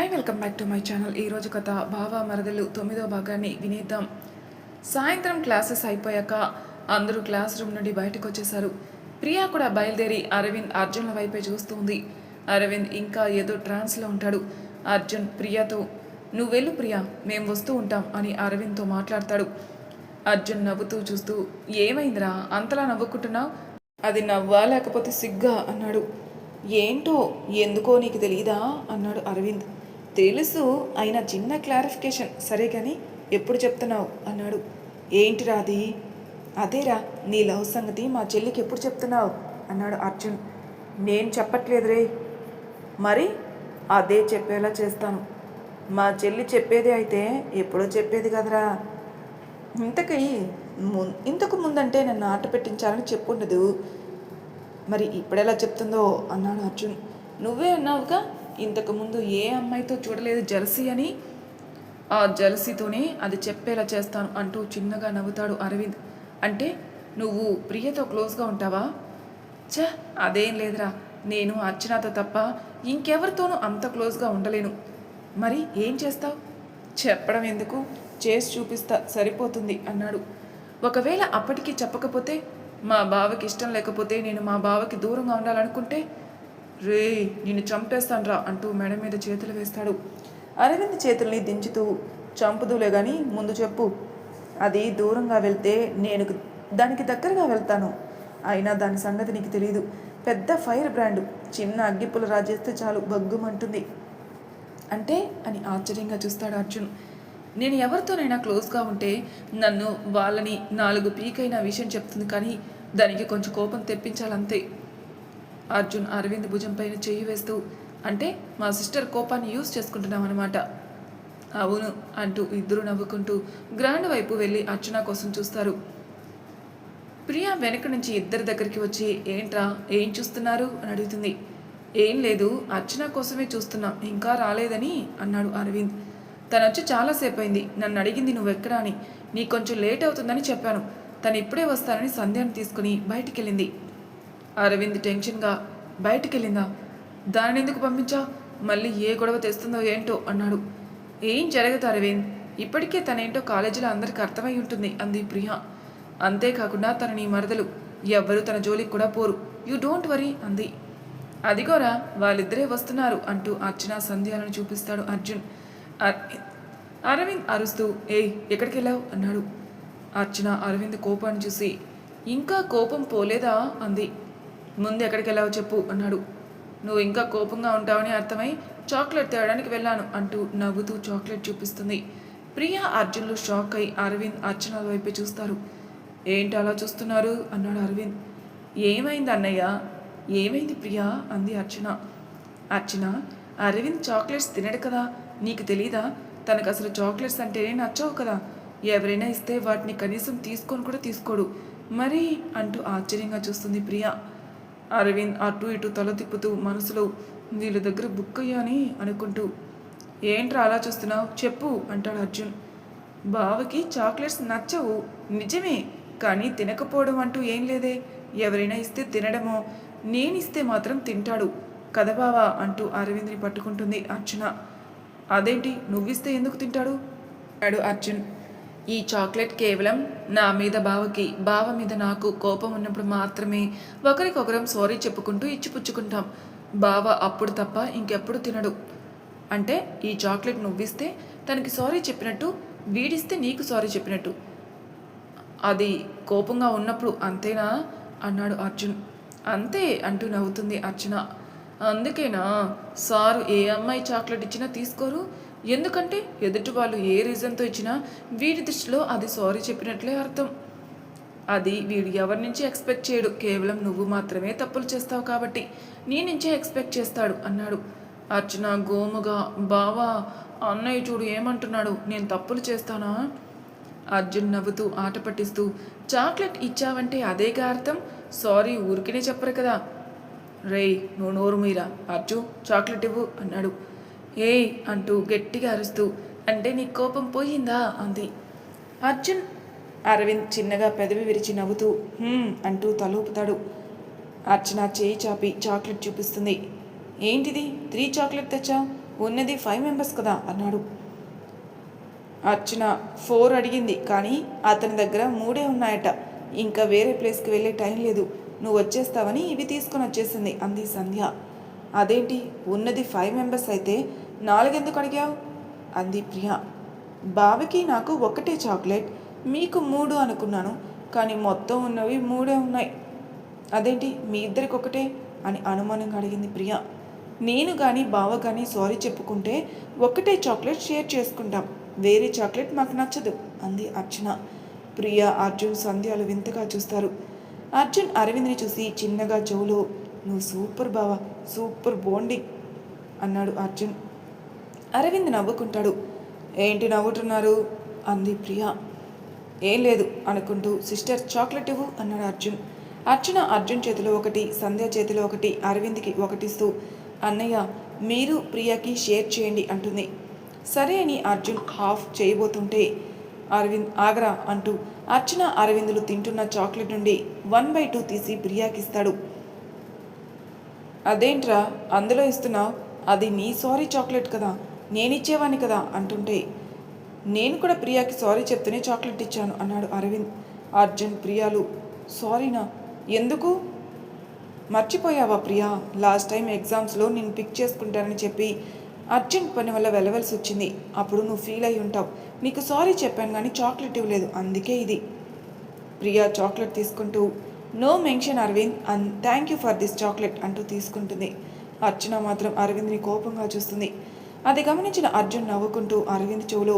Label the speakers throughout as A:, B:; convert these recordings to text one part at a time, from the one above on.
A: Hi welcome back to my channel. ఈరోజు కథ బావ మరదలు 9వ భాగాన్ని వినేద్దాం. సాయంత్రం క్లాసెస్ అయిపోయాక అందరూ క్లాస్ రూమ్ నుండి బయటకు వచ్చేశారు. ప్రియా కూడా బయలుదేరి అరవింద్ అర్జున్ల వైపే చూస్తుంది. అరవింద్ ఇంకా ఏదో ట్రాన్స్లో ఉంటాడు. అర్జున్ ప్రియాతో నువ్వు వెళ్ళు ప్రియా, మేము వస్తూ ఉంటాం అని అరవింద్తో మాట్లాడతాడు. అర్జున్ నవ్వుతూ చూస్తూ ఏమైందిరా అంతలా నవ్వుకుంటున్నావు? అది నవ్వా లేకపోతే సిగ్గా అన్నాడు. ఏంటో ఎందుకో నీకు తెలీదా అన్నాడు అరవింద్. తెలుసు, అయినా చిన్న క్లారిఫికేషన్. సరే కానీ ఎప్పుడు చెప్తున్నావు అన్నాడు. ఏంటిరా అది? అదేరా నీ లవ్ సంగతి మా చెల్లికి ఎప్పుడు చెప్తున్నావు అన్నాడు అర్జున్. నేను చెప్పట్లేదు రే. మరి అదే చెప్పేలా చేస్తాను. మా చెల్లి చెప్పేది అయితే ఎప్పుడో చెప్పేది కదరా. ఇంతకు ముందంటే నన్ను ఆట పెట్టించాలని చెప్పుండదు. మరి ఇప్పుడెలా చెప్తుందో అన్నాడు అర్జున్. నువ్వే అన్నావుగా ఇంతకుముందు ఏ అమ్మాయితో చూడలేదు జెలసీ అని. ఆ జెలసీతోనే అది చెప్పేలా చేస్తాను అంటూ చిన్నగా నవ్వుతాడు అరవింద్. అంటే నువ్వు ప్రియతో క్లోజ్గా ఉంటావా? అదేం లేదురా, నేను అర్చనతో తప్ప ఇంకెవరితోనూ అంత క్లోజ్గా ఉండలేను. మరి ఏం చేస్తావు? చెప్పడం ఎందుకు, చేసి చూపిస్తా సరిపోతుంది అన్నాడు. ఒకవేళ అప్పటికీ చెప్పకపోతే, మా బావకి ఇష్టం లేకపోతే, నేను మా బావకి దూరంగా ఉండాలనుకుంటే రే నిన్ను చంపేస్తాన్రా అంటూ మెడ మీద చేతులు వేస్తాడు. అరవింద్ చేతుల్ని దించుతూ చంపుదులే కానీ ముందు చెప్పు. అది దూరంగా వెళ్తే నేను దానికి దగ్గరగా వెళ్తాను. అయినా దాని సంగతి నీకు తెలియదు. పెద్ద ఫైర్ బ్రాండ్, చిన్న అగ్గిపుల్ల రాజేస్తే చాలు బగ్గుమంటుంది. అంటే అని ఆశ్చర్యంగా చూస్తాడు అర్జున్. నేను ఎవరితోనైనా క్లోజ్గా ఉంటే నన్ను వాళ్ళని 4 పీకైన విషయం చెప్తుంది, కానీ దానికి కొంచెం కోపం తెప్పించాలంతే. అర్జున్ అరవింద్ భుజం పైన చెయ్యి వేస్తూ, అంటే మా సిస్టర్ కోపాన్ని యూజ్ చేసుకుంటున్నాం అనమాట. అవును అంటూ ఇద్దరు నవ్వుకుంటూ గ్రాండ్ వైపు వెళ్ళి అర్చన కోసం చూస్తారు. ప్రియా వెనక నుంచి ఇద్దరి దగ్గరికి వచ్చి ఏంట్రా ఏం చూస్తున్నారు అని అడుగుతుంది. ఏం లేదు, అర్చన కోసమే చూస్తున్నాం, ఇంకా రాలేదని అన్నాడు అరవింద్. తను వచ్చి చాలాసేపు అయింది. నన్ను అడిగింది నువ్వెక్కడా అని. నీకు కొంచెం లేట్ అవుతుందని చెప్పాను. తను ఇప్పుడే వస్తానని సంధ్యాన్ని తీసుకుని బయటికి వెళ్ళింది. అరవింద్ టెన్షన్గా బయటికెళ్ళిందా? దానిని ఎందుకు పంపించా? మళ్ళీ ఏ గొడవ తెస్తుందో ఏంటో అన్నాడు. ఏం జరగదు అరవింద్, ఇప్పటికే తనేంటో కాలేజీలో అందరికీ అర్థమై ఉంటుంది అంది ప్రియా. అంతేకాకుండా తన నీ మరదలు, ఎవ్వరూ తన జోలికి కూడా పోరు. యూ డోంట్ వరీ అంది. అదిగోరా వాళ్ళిద్దరే వస్తున్నారు అంటూ అర్చన సంధ్యాలను చూపిస్తాడు అర్జున్. అరవింద్ అరుస్తూ ఎక్కడికి వెళ్ళావు అన్నాడు. అర్చన అరవింద్ కోపాన్ని చూసి ఇంకా కోపం పోలేదా అంది. ముందు ఎక్కడికి వెళ్ళావో చెప్పు అన్నాడు. నువ్వు ఇంకా కోపంగా ఉంటావని అర్థమై చాక్లెట్ తేయడానికి వెళ్ళాను అంటూ నవ్వుతూ చాక్లెట్ చూపిస్తుంది. ప్రియా అర్జున్లు షాక్ అయి అరవింద్ అర్చన వైపే చూస్తారు. ఏంటి అలా చూస్తున్నారు అన్నాడు అరవింద్. ఏమైంది అన్నయ్య? ఏమైంది ప్రియా అంది అర్చన. అర్చన, అరవింద్ చాక్లెట్స్ తినడు కదా, నీకు తెలీదా? తనకు అసలు చాక్లెట్స్ అంటేనే నచ్చవు కదా. ఎవరైనా ఇస్తే వాటిని కనీసం తీసుకొని కూడా తీసుకోడు. మరి అంటూ ఆశ్చర్యంగా చూస్తుంది ప్రియా. అరవింద్ అటు ఇటు తల తిప్పుతూ మనసులో వీళ్ళ దగ్గర బుక్ అయ్యాని అనుకుంటూ ఏంట్రా అలా చూస్తున్నావు చెప్పు అంటాడు అర్జున్. బావకి చాక్లెట్స్ నచ్చవు నిజమే, కానీ తినకపోవడం అంటూ ఏం లేదే. ఎవరైనా ఇస్తే తినడమో, నేనిస్తే మాత్రం తింటాడు కదా బావా అంటూ అరవింద్ని పట్టుకుంటుంది అర్చన. అదేంటి నువ్విస్తే ఎందుకు తింటాడు అన్నాడు అర్జున్. ఈ చాక్లెట్ కేవలం నా మీద బావకి, బావ మీద నాకు కోపం ఉన్నప్పుడు మాత్రమే ఒకరికొకరం సారీ చెప్పుకుంటూ ఇచ్చిపుచ్చుకుంటాం. బావ అప్పుడు తప్ప ఇంకెప్పుడు తినడు. అంటే ఈ చాక్లెట్ నువ్విస్తే తనకి సారీ చెప్పినట్టు, వీడిస్తే నీకు సారీ చెప్పినట్టు. అది కోపంగా ఉన్నప్పుడు అంతేనా అన్నాడు అర్జున్. అంతే అంటూ నవ్వుతుంది అర్చన. అందుకేనా సారు ఏ అమ్మాయి చాక్లెట్ ఇచ్చినా తీసుకోరు? ఎందుకంటే ఎదుటి వాళ్ళు ఏ రీజన్తో ఇచ్చినా వీడి దృష్టిలో అది సారీ చెప్పినట్లే అర్థం. అది వీడు ఎవరి నుంచి ఎక్స్పెక్ట్ చేయడు, కేవలం నువ్వు మాత్రమే తప్పులు చేస్తావు కాబట్టి నీ నుంచే ఎక్స్పెక్ట్ చేస్తాడు అన్నాడు. అర్చన గోముగా, బావా అన్నయ్య చూడు ఏమంటున్నాడు, నేను తప్పులు చేస్తానా? అర్జున్ నవ్వుతూ ఆట పట్టిస్తూ, చాక్లెట్ ఇచ్చావంటే అదేగా అర్థం, సారీ ఊరికినే చెప్పరు కదా. రేయ్ నువ్వు నోరు మీరా, అర్జు చాక్లెట్ ఇవ్వు అన్నాడు. అంటూ గట్టిగా అరుస్తూ, అంటే నీ కోపం పోయిందా అంది. అర్జున్ అరవింద్ చిన్నగా పెదవి విరిచి నవ్వుతూ అంటూ తలూపుతాడు. అర్చన చేయి చాపి చాక్లెట్ చూపిస్తుంది. ఏంటిది 3 చాక్లెట్ తెచ్చా? ఉన్నది 5 మెంబర్స్ కదా అన్నాడు. అర్చన 4 అడిగింది, కానీ అతని దగ్గర 3 ఉన్నాయట. ఇంకా వేరే ప్లేస్కి వెళ్ళే టైం లేదు, నువ్వు వచ్చేస్తావని ఇవి తీసుకొని వచ్చేసింది అంది సంధ్య. అదేంటి, ఉన్నది 5 మెంబర్స్ అయితే 4 ఎందుకు అడిగావు అంది ప్రియ. బావకి నాకు ఒకటే చాక్లెట్, మీకు 3 అనుకున్నాను, కానీ మొత్తం ఉన్నవి 3 ఉన్నాయి. అదేంటి మీ ఇద్దరికి ఒకటే అని అనుమానంగా అడిగింది ప్రియ. నేను కానీ బావ కానీ సారీ చెప్పుకుంటే ఒకటే చాక్లెట్ షేర్ చేసుకుంటాం, వేరే చాక్లెట్ మాకు నచ్చదు అంది అర్చన. ప్రియ, అర్జున్, సంధ్యాలు వింతగా చూస్తారు. అర్జున్ అరవింద్ని చూసి చిన్నగా చెవులో, నువ్వు సూపర్ బావా, సూపర్ బాండింగ్ అన్నాడు అర్జున్. అరవింద్ నవ్వుకుంటాడు. ఏంటి నవ్వుతున్నారు అంది ప్రియ. ఏం లేదు అనుకుంటూ, సిస్టర్ చాక్లెట్ ఇవ్వు అన్నాడు అర్జున్. అర్చన అర్జున్ చేతిలో ఒకటి, సంధ్య చేతిలో ఒకటి, అరవింద్కి ఒకటిస్తూ, అన్నయ్య మీరు ప్రియకి షేర్ చేయండి అంటుంది. సరే అని అర్జున్ హాఫ్ చేయబోతుంటే అరవింద్ ఆగరా అంటూ అర్చన అరవిందులు తింటున్న చాక్లెట్ నుండి 1/2 తీసి ప్రియాకిస్తాడు. అదేంట్రా అందులో ఇస్తున్నావు, అది నీ సారీ చాక్లెట్ కదా, నేనిచ్చేవాణ్ణి కదా అంటుంటే, నేను కూడా ప్రియాకి సారీ చెప్తూనే చాక్లెట్ ఇచ్చాను అన్నాడు అరవింద్. అర్జున్, ప్రియాలు సారీనా, ఎందుకు మర్చిపోయావా ప్రియా, లాస్ట్ టైం ఎగ్జామ్స్లో నేను పిక్ చేసుకుంటానని చెప్పి అర్జెంట్ పని వల్ల వెళ్ళవలసి వచ్చింది, అప్పుడు నువ్వు ఫీల్ అయి ఉంటావు, నీకు సారీ చెప్పాను కానీ చాక్లెట్ ఇవ్వలేదు, అందుకే ఇది. ప్రియా చాక్లెట్ తీసుకుంటూ, no mention Arvind and thank you for this chocolate అంటూ తీసుకుంటుంది. అర్చన మాత్రం అరవింద్ని కోపంగా చూస్తుంది. అది గమనించిన అర్జున్ నవ్వుకుంటూ అరవింద్ చెవులో,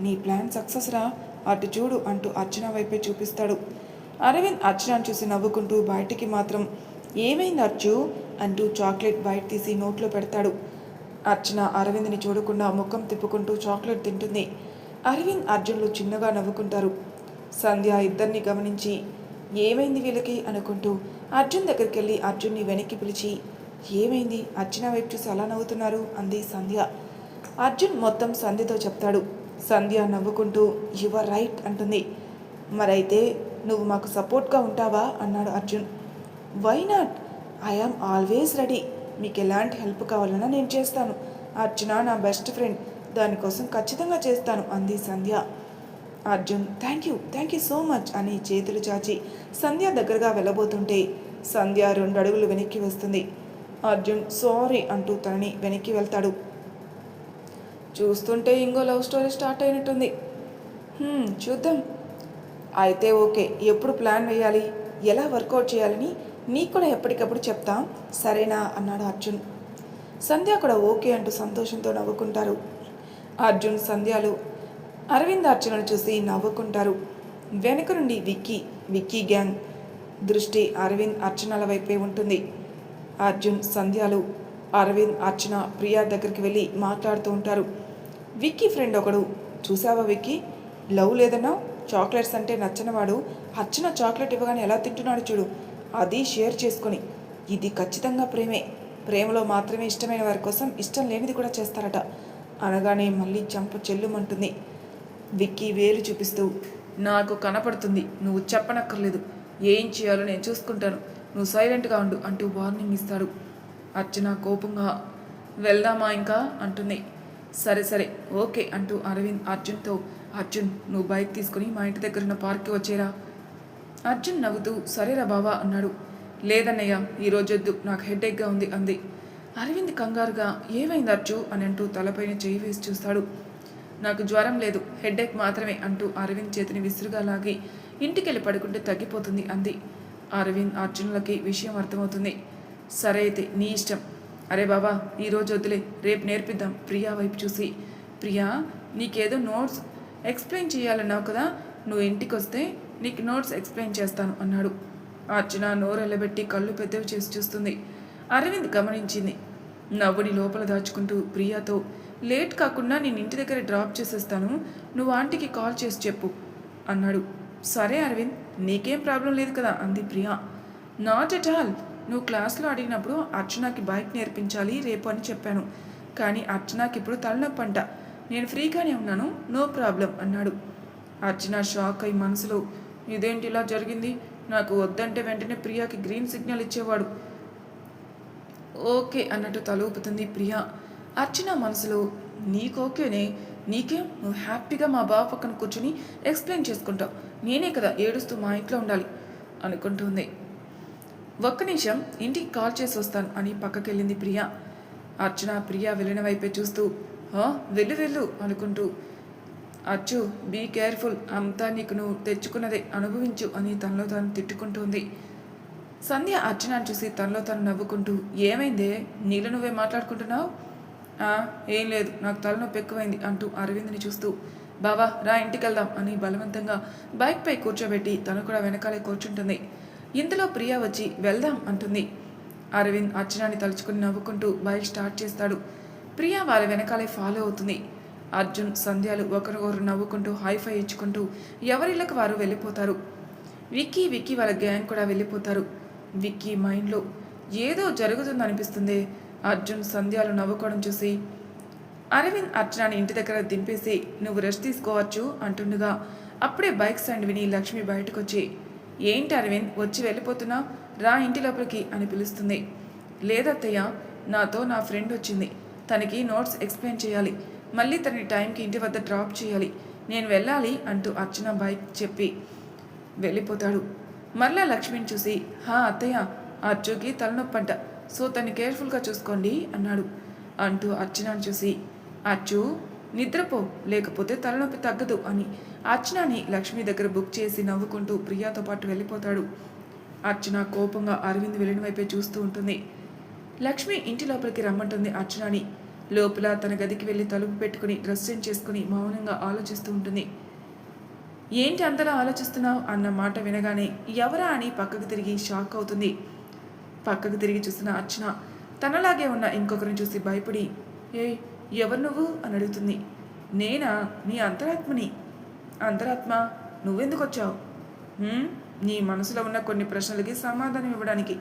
A: నీ ప్లాన్ సక్సెస్ రా, అటు చూడు అంటూ అర్చన వైపే చూపిస్తాడు. అరవింద్ అర్చనను చూసి నవ్వుకుంటూ బయటికి మాత్రం, ఏమైంది అర్జు అంటూ చాక్లెట్ బయట తీసి నోట్లో పెడతాడు. అర్చన అరవింద్ని చూడకుండా ముఖం తిప్పుకుంటూ చాక్లెట్ తింటుంది. అరవింద్, అర్జున్లు చిన్నగా నవ్వుకుంటారు. సంధ్య ఇద్దరిని గమనించి, ఏమైంది వీళ్ళకి అనుకుంటూ అర్జున్ దగ్గరికి వెళ్ళి అర్జున్ని వెనక్కి పిలిచి, ఏమైంది అర్చన వైపు చూసి అలా నవ్వుతున్నారు అంది సంధ్య. అర్జున్ మొత్తం సంధ్యతో చెప్తాడు. సంధ్య నవ్వుకుంటూ, యువర్ రైట్ అంటుంది. మరైతే నువ్వు మాకు సపోర్ట్గా ఉంటావా అన్నాడు Arjun. Why not, I am always ready, మీకు ఎలాంటి హెల్ప్ కావాలన్నా నేను చేస్తాను, అర్చన నా బెస్ట్ ఫ్రెండ్, దానికోసం ఖచ్చితంగా చేస్తాను అంది Sandhya. Arjun, thank you so much అని చేతులు చాచి సంధ్య దగ్గరగా వెళ్ళబోతుంటే సంధ్య 2 అడుగులు వెనక్కి వస్తుంది. అర్జున్ సారీ అంటూ తనని వెనక్కి వెళ్తాడు. చూస్తుంటే ఇంకో లవ్ స్టోరీ స్టార్ట్ అయినట్టుంది. చూద్దాం. అయితే ఓకే, ఎప్పుడు ప్లాన్ వేయాలి, ఎలా వర్కౌట్ చేయాలని నీకు కూడా ఎప్పటికప్పుడు చెప్తాం, సరేనా అన్నాడు అర్జున్. సంధ్య కూడా ఓకే అంటూ సంతోషంతో నవ్వుకుంటారు. అర్జున్, సంధ్యలు అరవింద్ అర్చనను చూసి నవ్వుకుంటారు. వెనుక నుండి విక్కీ గ్యాంగ్ దృష్టి అరవింద్ అర్చనల వైపే ఉంటుంది. అర్జున్, సంధ్యలు అరవింద్, అర్చన, ప్రియా దగ్గరికి వెళ్ళి మాట్లాడుతూ ఉంటారు. విక్కీ ఫ్రెండ్ ఒకడు, చూసావా విక్కీ, లవ్ లేదన్నా చాక్లెట్స్ అంటే నచ్చనివాడు అర్చన చాక్లెట్ ఇవ్వగానే ఎలా తింటున్నాడు చూడు, అది షేర్ చేసుకొని, ఇది ఖచ్చితంగా ప్రేమలో మాత్రమే ఇష్టమైన వారి కోసం ఇష్టం లేనిది కూడా చేస్తారట అనగానే మళ్ళీ చంప చెల్లుమంటుంది. విక్కీ వేలు చూపిస్తూ, నాకు కనపడుతుంది, నువ్వు చెప్పనక్కర్లేదు, ఏం చేయాలో నేను చూసుకుంటాను, నువ్వు సైలెంట్గా ఉండు అంటూ వార్నింగ్ ఇస్తాడు. అర్చన కోపంగా, వెళ్దామా ఇంకా అంటుంది. సరే ఓకే అంటూ అరవింద్ అర్జున్తో, అర్జున్ నువ్వు బైక్ తీసుకుని మా ఇంటి దగ్గర ఉన్న పార్క్కి వచ్చేరా. అర్జున్ నవ్వుతూ, సరేరా బావా అన్నాడు. లేదన్నయ్య, ఈరోజొద్దు, నాకు హెడేక్గా ఉంది అంది. అరవింద్ కంగారుగా, ఏమైంది అర్జు అని అంటూ తలపైన చేయి వేసి చూస్తాడు. నాకు జ్వరం లేదు, హెడేక్ మాత్రమే అంటూ అరవింద్ చేతిని విసురుగా లాగి ఇంటికెళ్ళి పడుకుంటే తగ్గిపోతుంది అంది. అరవింద్, అర్జునులకి విషయం అర్థమవుతుంది. సరే అయితే నీ ఇష్టం. అరే బాబా, ఈరోజు వద్దులే, రేపు నేర్పిద్దాం ప్రియా వైపు చూసి. ప్రియా, నీకేదో నోట్స్ ఎక్స్ప్లెయిన్ చేయాలన్నావు కదా, నువ్వు ఇంటికి వస్తే నీకు నోట్స్ ఎక్స్ప్లెయిన్ చేస్తాను అన్నాడు. అర్చన నోరెళ్ళబెట్టి కళ్ళు పెద్దవి చేసి చూస్తుంది. అరవింద్ గమనించింది. నవ్వుని లోపల దాచుకుంటూ ప్రియాతో, లేట్ కాకుండా నేను ఇంటి దగ్గర డ్రాప్ చేసేస్తాను, నువ్వు ఆంటీకి కాల్ చేసి చెప్పు అన్నాడు. సరే అరవింద్, నీకేం ప్రాబ్లం లేదు కదా అంది ప్రియా. నాట్ ఎట్ ఆల్, నువ్వు క్లాస్లో అడిగినప్పుడు అర్చనకి బైక్ నేర్పించాలి రేపు అని చెప్పాను, కానీ అర్చనకి ఇప్పుడు తలనొప్పి అంట, నేను ఫ్రీగానే ఉన్నాను, నో ప్రాబ్లం అన్నాడు. అర్చన షాక్ అయి మనసులో, ఇదేంటి ఇలా జరిగింది, నాకు వద్దంటే వెంటనే ప్రియాకి గ్రీన్ సిగ్నల్ ఇచ్చేవాడు. ఓకే అన్నట్టు తల ఊపుతుంది ప్రియా. అర్చన మనసులో నీకోకేనే, నీకేం, నువ్వు హ్యాపీగా మా బావ పక్కన కూర్చుని ఎక్స్ప్లెయిన్ చేసుకుంటావు, నేనే కదా ఏడుస్తూ మా ఇంట్లో ఉండాలి అనుకుంటుంది. ఒక్క నిమిషం ఇంటికి కాల్ చేసి వస్తాను అని పక్కకెళ్ళింది ప్రియా. అర్చన ప్రియా వెళ్ళిన వైపే చూస్తూ వెళ్ళు వెళ్ళు అనుకుంటూ, అచ్చు బీ కేర్ఫుల్, అంతా నీకు నువ్వు తెచ్చుకున్నదే, అనుభవించు అని తనలో తాను తిట్టుకుంటుంది. సంధ్య అర్చనని చూసి తనలో తను నవ్వుకుంటూ, ఏమైందే నీళ్ళు నువ్వే మాట్లాడుకుంటున్నావు? ఏం లేదు, నాకు తలనొప్పి ఎక్కువైంది అంటూ అరవింద్ని చూస్తూ, బావా రా ఇంటికి వెళ్దాం అని బలవంతంగా బైక్పై కూర్చోబెట్టి తను కూడా వెనకాలే కూర్చుంటుంది. ఇంతలో ప్రియా వచ్చి వెళ్దాం అంటుంది. అరవింద్ అర్చనాని తలుచుకుని నవ్వుకుంటూ బైక్ స్టార్ట్ చేస్తాడు. ప్రియా వాళ్ళ వెనకాలే ఫాలో అవుతుంది. అర్జున్ సంధ్యాలు ఒకరికొకరు నవ్వుకుంటూ హైఫై ఇచ్చుకుంటూ ఎవరిళ్ళకి వారు వెళ్ళిపోతారు. విక్కీ వాళ్ళ గ్యాంగ్ కూడా వెళ్ళిపోతారు. విక్కీ మైండ్లో ఏదో జరుగుతుందనిపిస్తుంది. అర్జున్ సంధ్యాలు నవ్వుకోవడం చూసి అరవింద్ అర్చనాని ఇంటి దగ్గర దింపేసి నువ్వు రెస్ట్ తీసుకోవచ్చు అంటుండగా అప్పుడే బైక్ సౌండ్ విని లక్ష్మి బయటకొచ్చి, ఏంటి అరవింద్ వచ్చి వెళ్ళిపోతున్నా, రా ఇంటి లోపలికి అని పిలుస్తుంది. లేదత్తయ్య, నాతో నా ఫ్రెండ్ వచ్చింది, తనకి నోట్స్ ఎక్స్ప్లెయిన్ చేయాలి, మళ్ళీ తనని టైంకి ఇంటి వద్ద డ్రాప్ చేయాలి, నేను వెళ్ళాలి అంటూ అర్చన బైక్ చెప్పి వెళ్ళిపోతాడు. మరలా లక్ష్మిని చూసి, అత్తయ్య, అర్జుకి తలనొప్పంట, సో తన్ని కేర్ఫుల్గా చూసుకోండి అన్నాడు. అంటూ అర్చనని చూసి, అచ్చు నిద్రపో, లేకపోతే తలనొప్పి తగ్గదు అని అర్చనని లక్ష్మి దగ్గర బుక్ చేసి నవ్వుకుంటూ ప్రియాతో పాటు వెళ్ళిపోతాడు. అర్చన కోపంగా అరవింద్ వెళ్ళిన వైపే చూస్తూ ఉంటుంది. లక్ష్మి ఇంటి లోపలికి రమ్మంటుంది అర్చనని. లోపల తన గదికి వెళ్ళి తలుపు పెట్టుకుని డ్రెస్ చేంజ్ చేసుకుని మౌనంగా ఆలోచిస్తూ ఉంటుంది. ఏంటి అంతలా ఆలోచిస్తున్నావు అన్న మాట వినగానే ఎవరా అని పక్కకు తిరిగి షాక్ అవుతుంది. పక్కకు తిరిగి చూసిన అర్చన తనలాగే ఉన్న ఇంకొకరిని చూసి భయపడి, ఎవరు నువ్వు అని అడుగుతుంది. నేనా, నీ అంతరాత్మని. అంతరాత్మ, నువ్వెందుకు వచ్చావు? నీ మనసులో ఉన్న కొన్ని ప్రశ్నలకి సమాధానం ఇవ్వడానికి.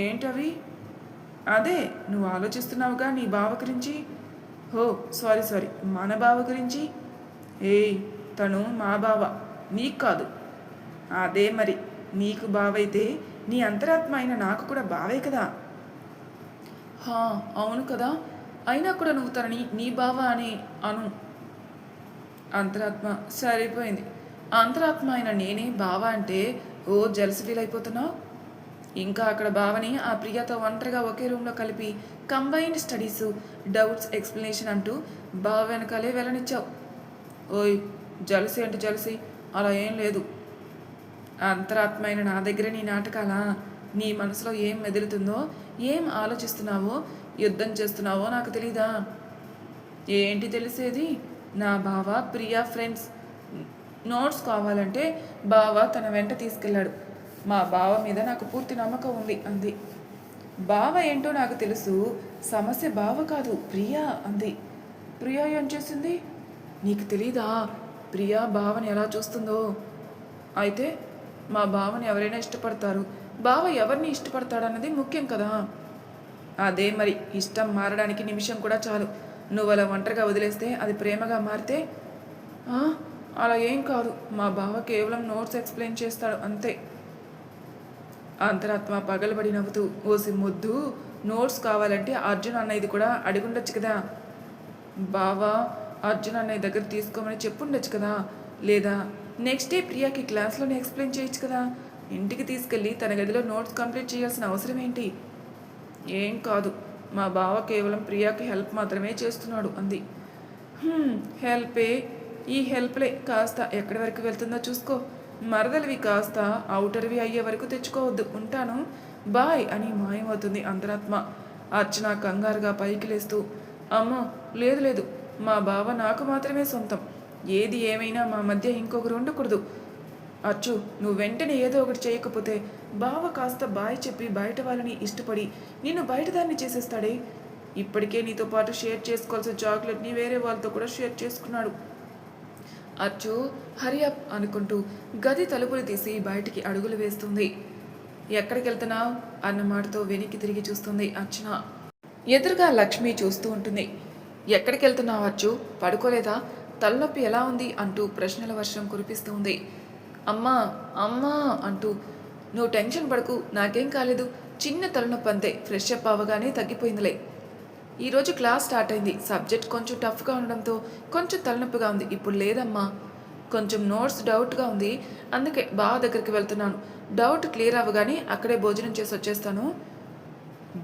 A: ఏంటవి? అదే నువ్వు ఆలోచిస్తున్నావుగా నీ బావ గురించి. సారీ, మన బావ గురించి. తను మా బావ, నీకు కాదు. అదే మరి, నీకు బావైతే నీ అంతరాత్మ అయిన నాకు కూడా బావే కదా. అవును కదా, అయినా కూడా నువ్వు తనని నీ బావ అని అను. అంతరాత్మ, సరిపోయింది, అంతరాత్మ అయిన నేనే బావ అంటే జెలస్ ఫీల్ అయిపోతున్నావు. ఇంకా అక్కడ బావని ఆ ప్రియాతో ఒంటరిగా ఒకే రూమ్లో కలిపి కంబైన్డ్ స్టడీస్, డౌట్స్, ఎక్స్ప్లెనేషన్ అంటూ బావ వెనకాలే వెళ్ళనిచ్చావు. జలసి అంటే జలసి, అలా ఏం లేదు. అంతరాత్మ అయిన నా దగ్గర నీ నాటకాలా? నీ మనసులో ఏం మెదులుతుందో, ఏం ఆలోచిస్తున్నావో, యుద్ధం చేస్తున్నావో నాకు తెలీదా? ఏంటి తెలిసేది? నా బావ ప్రియా ఫ్రెండ్స్ నోట్స్ కావాలంటే బావ తన వెంట తీసుకెళ్ళాడు. మా బావ మీద నాకు పూర్తి నమ్మకం ఉంది అంది. బావ ఏంటో నాకు తెలుసు, సమస్య బావ కాదు ప్రియా అంది. ప్రియా ఏం చేసింది? నీకు తెలీదా ప్రియా బావని ఎలా చూస్తుందో? అయితే మా బావని ఎవరైనా ఇష్టపడతారు, బావ ఎవరిని ఇష్టపడతాడన్నది ముఖ్యం కదా. అదే మరి, ఇష్టం మారడానికి నిమిషం కూడా చాలు. నువ్వు అలా ఒంటరిగా వదిలేస్తే అది ప్రేమగా మారితే అలా ఏం కాదు, మా బావ కేవలం నోట్స్ ఎక్స్ప్లెయిన్ చేస్తాడు అంతే. అంతరాత్మ పగలబడి నవ్వుతూ, ఓసి ముద్దు, నోట్స్ కావాలంటే అర్జున్ అన్నయ్యది కూడా అడిగుండొచ్చు కదా. బావా అర్జున్ అన్నయ్య దగ్గర తీసుకోమని చెప్పుండొచ్చు కదా, లేదా నెక్స్ట్ డే ప్రియాకి క్లాస్లోనే ఎక్స్ప్లెయిన్ చేయొచ్చు కదా. ఇంటికి తీసుకెళ్ళి తన గదిలో నోట్స్ కంప్లీట్ చేయాల్సిన అవసరం ఏంటి? ఏం కాదు, మా బావ కేవలం ప్రియాకి హెల్ప్ మాత్రమే చేస్తున్నాడు అంది. హెల్పే, ఈ హెల్ప్లే కాస్త ఎక్కడి వరకు వెళ్తుందో చూసుకో. మరదలివి కాస్త అవుటర్వి అయ్యే వరకు తెచ్చుకోవద్దు, ఉంటాను, బాయ్ అని మాయమవుతుంది అంతరాత్మ. అర్చన కంగారుగా పైకి లేస్తూ, అమ్మో లేదు, మా బావ నాకు మాత్రమే సొంతం, ఏది ఏమైనా మా మధ్య ఇంకొకరు ఉండకూడదు. అచ్చు, నువ్వు వెంటనే ఏదో ఒకటి చేయకపోతే బావ కాస్త బాయ్ చెప్పి బయట వాళ్ళని ఇష్టపడి నిన్ను బయటదాన్ని చేసేస్తాడే. ఇప్పటికే నీతో పాటు షేర్ చేసుకోవాల్సిన చాక్లెట్ని వేరే వాళ్ళతో కూడా షేర్ చేసుకున్నాడు. అచ్చు హరియప్ అనుకుంటూ గది తలుపులు తీసి బయటికి అడుగులు వేస్తుంది. ఎక్కడికి వెళ్తున్నావు అన్న మాటతో వెనక్కి తిరిగి చూస్తుంది అర్చన. ఎదురుగా లక్ష్మి చూస్తూ ఉంటుంది. ఎక్కడికి వెళ్తున్నావు అచ్చు, పడుకోలేదా, తలనొప్పి ఎలా ఉంది అంటూ ప్రశ్నల వర్షం కురిపిస్తుంది. అమ్మా అంటూ, నువ్వు టెన్షన్ పడకు, నాకేం కాలేదు, చిన్న తలనొప్పి అంతే, ఫ్రెష్ అప్ అవ్వగానే తగ్గిపోయిందిలే. ఈరోజు క్లాస్ స్టార్ట్ అయింది. సబ్జెక్ట్ కొంచెం టఫ్గా ఉండడంతో కొంచెం తలనొప్పిగా ఉంది. ఇప్పుడు లేదమ్మా, కొంచెం నోట్స్ డౌట్గా ఉంది, అందుకే బావ దగ్గరికి వెళ్తున్నాను. డౌట్ క్లియర్ అవ్వగానే అక్కడే భోజనం చేసి వచ్చేస్తాను.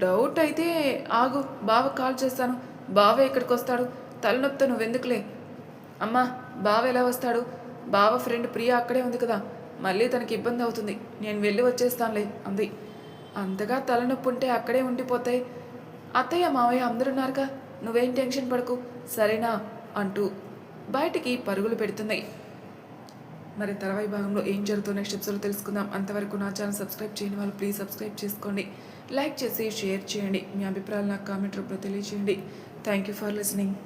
A: డౌట్ అయితే ఆగు, బావ కాల్ చేస్తాను. బావ ఎక్కడికి వస్తాడు? తలనొప్పితో నువ్వెందుకులే. అమ్మా, బావ ఎలా వస్తాడు? బావ ఫ్రెండ్ ప్రియా అక్కడే ఉంది కదా, మళ్ళీ తనకి ఇబ్బంది అవుతుంది. నేను వెళ్ళి వచ్చేస్తానులే అంది. అంతగా తలనొప్పి ఉంటే అక్కడే ఉండిపోతాయి. అత్తయ్య మావయ్య అందరున్నారుగా, నువ్వేం టెన్షన్ పడకు సరేనా అంటూ బయటికి పరుగులు పెడుతున్నాయి. మరి తర్వాయి భాగంలో ఏం జరుగుతుందో నెక్స్ట్ ఎపిసోడ్లో తెలుసుకుందాం. అంతవరకు నా ఛానల్ సబ్స్క్రైబ్ చేయని వాళ్ళు ప్లీజ్ సబ్స్క్రైబ్ చేసుకోండి. లైక్ చేసి షేర్ చేయండి. మీ అభిప్రాయాలు నాకు కామెంట్ రూపంలో తెలియజేయండి. Thank you for listening.